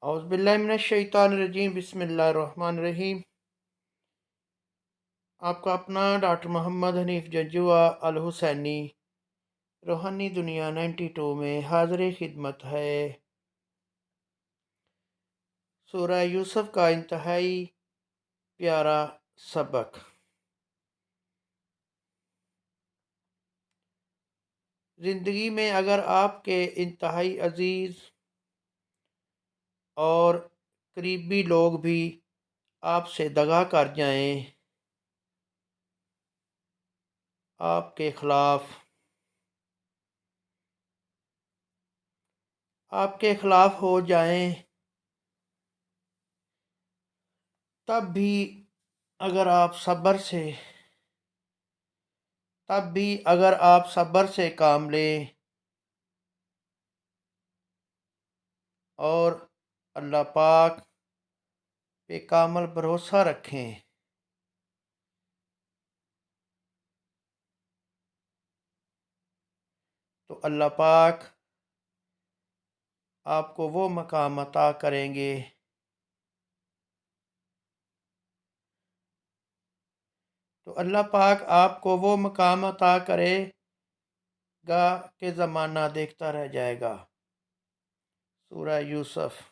औज़ु बिल्लाहि मिनश शैतानिर रजीम बिस्मिल्लाहिर रहमानिर रहीम। आपका अपना डॉक्टर मोहम्मद हनीफ़ जजुआ अल हुसैनी रूहानी दुनिया 92 में हाज़िर खिदमत है। सूरह यूसुफ का इंतहाई प्यारा सबक। ज़िंदगी में अगर आपके इंतहाई अज़ीज़ और करीबी लोग भी आपसे दगा कर जाएं, आपके खिलाफ हो जाएं, तब भी अगर आप सब्र से काम लें और अल्लाह पाक पे कामल भरोसा रखें, तो अल्लाह पाक आपको वो मकाम अता करेंगे कि ज़माना देखता रह जाएगा। सूरह यूसुफ।